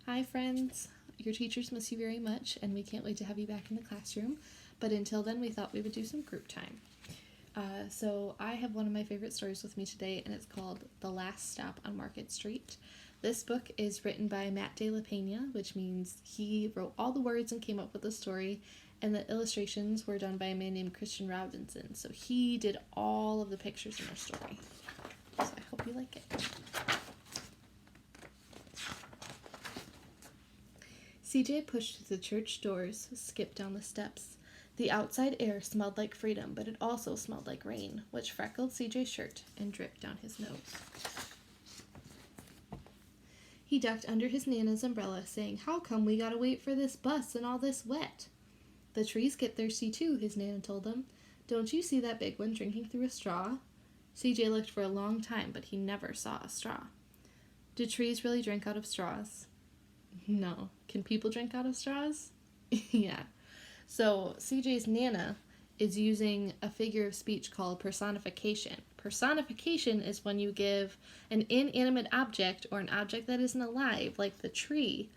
Hi friends, your teachers miss you very much and we can't wait to have you back in the classroom, but until then we thought we would do some group time. So I have one of my favorite stories with me today and it's called The Last Stop on Market Street. This book is written by Matt de la Peña, which means he wrote all the words and came up with the story, and the illustrations were done by a man named Christian Robinson. So he did all of the pictures in our story. So I hope you like it. CJ pushed through the church doors, skipped down the steps. The outside air smelled like freedom, but it also smelled like rain, which freckled CJ's shirt and dripped down his nose. He ducked under his Nana's umbrella, saying, "How come we gotta wait for this bus and all this wet?" "The trees get thirsty too," his Nana told him. "Don't you see that big one drinking through a straw?" CJ looked for a long time, but he never saw a straw. Do trees really drink out of straws? No. Can people drink out of straws? Yeah. So CJ's Nana is using a figure of speech called personification. Personification is when you give an inanimate object or an object that isn't alive, like the tree,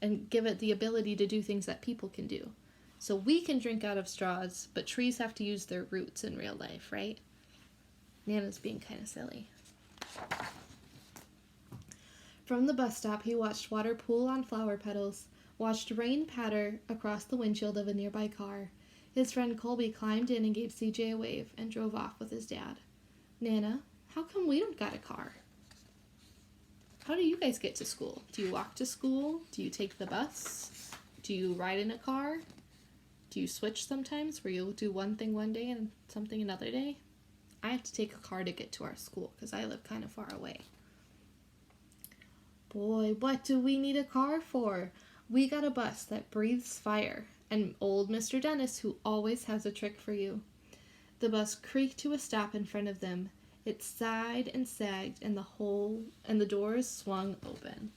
and give it the ability to do things that people can do. So we can drink out of straws, but trees have to use their roots in real life, right? Nana's being kind of silly. From the bus stop, he watched water pool on flower petals, watched rain patter across the windshield of a nearby car. His friend Colby climbed in and gave CJ a wave and drove off with his dad. "Nana, how come we don't got a car?" "How do you guys get to school? Do you walk to school? Do you take the bus? Do you ride in a car? Do you switch sometimes where you'll do one thing one day and something another day?" "I have to take a car to get to our school because I live kind of far away." "Boy, what do we need a car for? We got a bus that breathes fire, and old Mr. Dennis who always has a trick for you." The bus creaked to a stop in front of them. It sighed and sagged, and the doors swung open.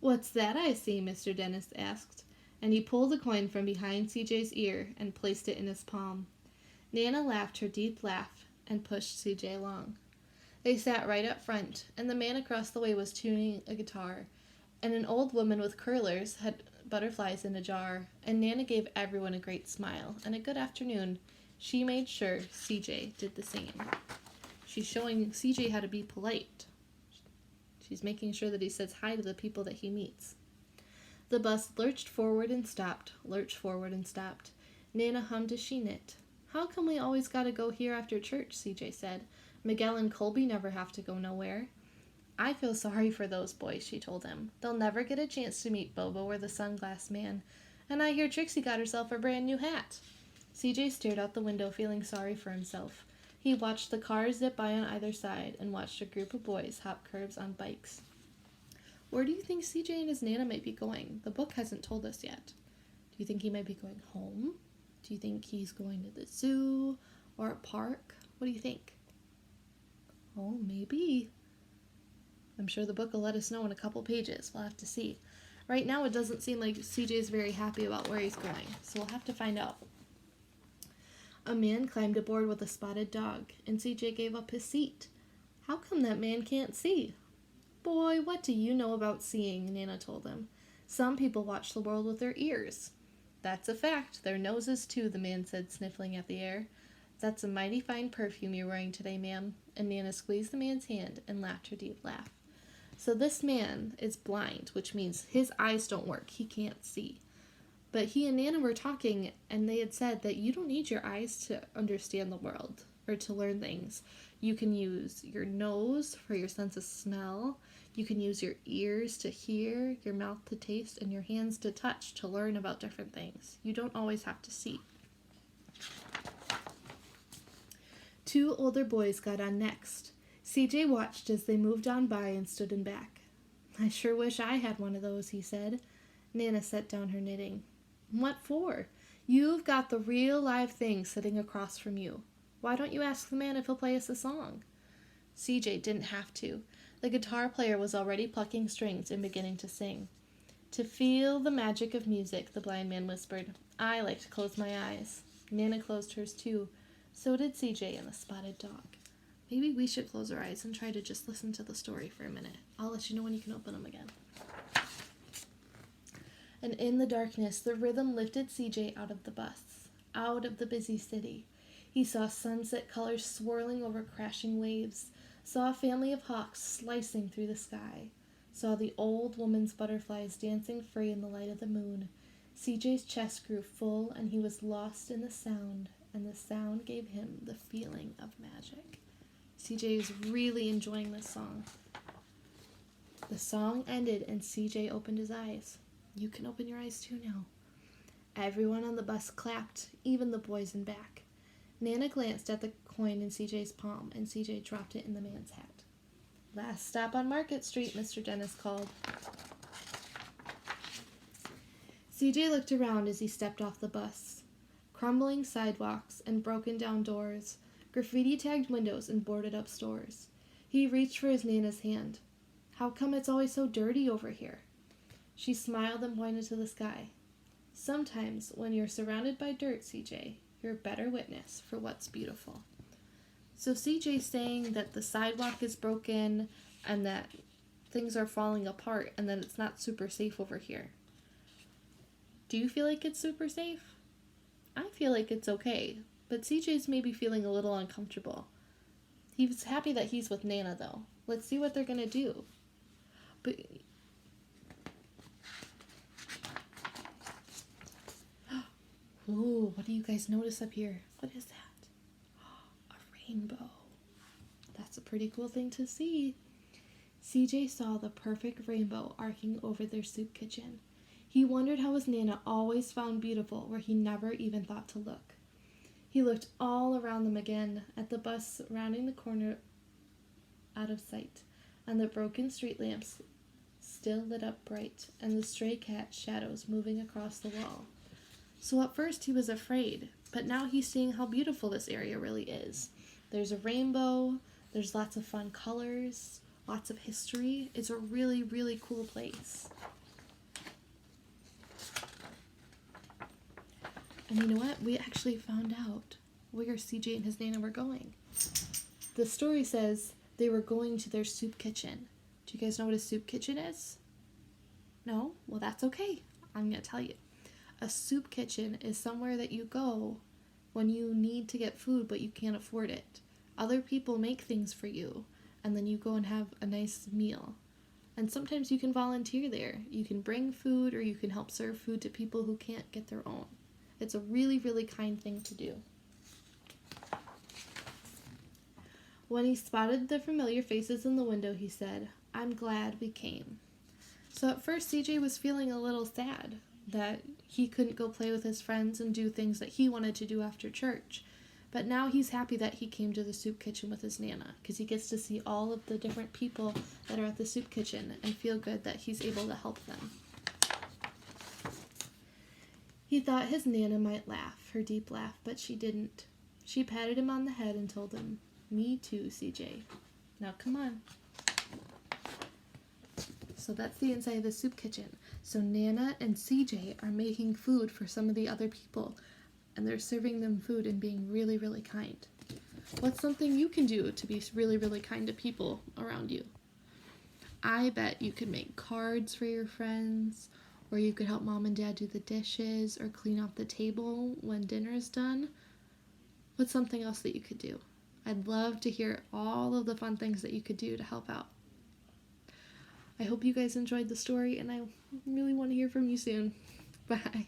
"What's that I see?" Mr. Dennis asked, and he pulled a coin from behind CJ's ear and placed it in his palm. Nana laughed her deep laugh and pushed CJ along. They sat right up front, and the man across the way was tuning a guitar, and an old woman with curlers had butterflies in a jar, and Nana gave everyone a great smile and a good afternoon. She made sure CJ did the same. She's showing CJ how to be polite. She's making sure that he says hi to the people that he meets. The bus lurched forward and stopped, lurched forward and stopped. Nana hummed as she knit. "How come we always gotta go here after church?" CJ said. "Miguel and Colby never have to go nowhere." "I feel sorry for those boys," she told him. "They'll never get a chance to meet Bobo or the Sunglass Man. And I hear Trixie got herself a brand new hat." CJ stared out the window, feeling sorry for himself. He watched the cars zip by on either side and watched a group of boys hop curbs on bikes. Where do you think CJ and his Nana might be going? The book hasn't told us yet. Do you think he might be going home? Do you think he's going to the zoo or a park? What do you think? Oh, maybe. I'm sure the book will let us know in a couple pages. We'll have to see. Right now, it doesn't seem like CJ is very happy about where he's going, so we'll have to find out. A man climbed aboard with a spotted dog, and CJ gave up his seat. "How come that man can't see?" "Boy, what do you know about seeing?" Nana told him. "Some people watch the world with their ears." "That's a fact. Their noses, too," the man said, sniffling at the air. "That's a mighty fine perfume you're wearing today, ma'am." And Nana squeezed the man's hand and laughed her deep laugh. So this man is blind, which means his eyes don't work. He can't see. But he and Nana were talking, and they had said that you don't need your eyes to understand the world or to learn things. You can use your nose for your sense of smell. You can use your ears to hear, your mouth to taste, and your hands to touch to learn about different things. You don't always have to see. Two older boys got on next. CJ watched as they moved on by and stood in back. "I sure wish I had one of those," he said. Nana set down her knitting. "What for? You've got the real live thing sitting across from you. Why don't you ask the man if he'll play us a song?" CJ didn't have to. The guitar player was already plucking strings and beginning to sing. "To feel the magic of music," the blind man whispered. "I like to close my eyes." Nana closed hers too. So did CJ and the spotted dog. maybe we should close our eyes and try to just listen to the story for a minute. I'll let you know when you can open them again. And in the darkness, the rhythm lifted CJ out of the bus, out of the busy city. He saw sunset colors swirling over crashing waves, saw a family of hawks slicing through the sky, saw the old woman's butterflies dancing free in the light of the moon. CJ's chest grew full, and he was lost in the sound, and the sound gave him the feeling of magic. CJ is really enjoying this song. The song ended, and CJ opened his eyes. You can open your eyes too now. Everyone on the bus clapped, even the boys in back. Nana glanced at the coin in CJ's palm, and CJ dropped it in the man's hat. Last stop on Market Street, Mr. Dennis called. CJ looked around as he stepped off the bus. Crumbling sidewalks and broken down doors, graffiti-tagged windows and boarded-up stores. He reached for his Nana's hand. How come it's always so dirty over here? She smiled and pointed to the sky. Sometimes, when you're surrounded by dirt, CJ, you're a better witness for what's beautiful. So CJ's saying that the sidewalk is broken and that things are falling apart and that it's not super safe over here. Do you feel like it's super safe? I feel like it's okay, but CJ's maybe feeling a little uncomfortable. He's happy that he's with Nana, though. Let's see what they're gonna do. But ooh, what do you guys notice up here? What is that? A rainbow. That's a pretty cool thing to see. CJ saw the perfect rainbow arcing over their soup kitchen. He wondered how his Nana always found beautiful where he never even thought to look. He looked all around them again, at the bus rounding the corner out of sight, and the broken street lamps still lit up bright, and the stray cat shadows moving across the wall. So at first he was afraid, but now he's seeing how beautiful this area really is. There's a rainbow, there's lots of fun colors, lots of history. It's a really, really cool place. And you know what? We actually found out where CJ and his Nana were going. The story says they were going to their soup kitchen. Do you guys know what a soup kitchen is? No? Well, that's okay. I'm going to tell you. A soup kitchen is somewhere that you go when you need to get food but you can't afford it. Other people make things for you, and then you go and have a nice meal. And sometimes you can volunteer there. You can bring food, or you can help serve food to people who can't get their own. It's a really, really kind thing to do. When he spotted the familiar faces in the window, he said, "I'm glad we came." So at first, CJ was feeling a little sad that he couldn't go play with his friends and do things that he wanted to do after church. But now he's happy that he came to the soup kitchen with his Nana, because he gets to see all of the different people that are at the soup kitchen and feel good that he's able to help them. He thought his Nana might laugh, her deep laugh, but she didn't. She patted him on the head and told him, "Me too, CJ. Now come on." So that's the inside of the soup kitchen. So Nana and CJ are making food for some of the other people, and they're serving them food and being really, really kind. What's something you can do to be really, really kind to people around you? I bet you could make cards for your friends, or you could help mom and dad do the dishes or clean off the table when dinner is done. What's something else that you could do? I'd love to hear all of the fun things that you could do to help out. I hope you guys enjoyed the story, and I really want to hear from you soon. Bye.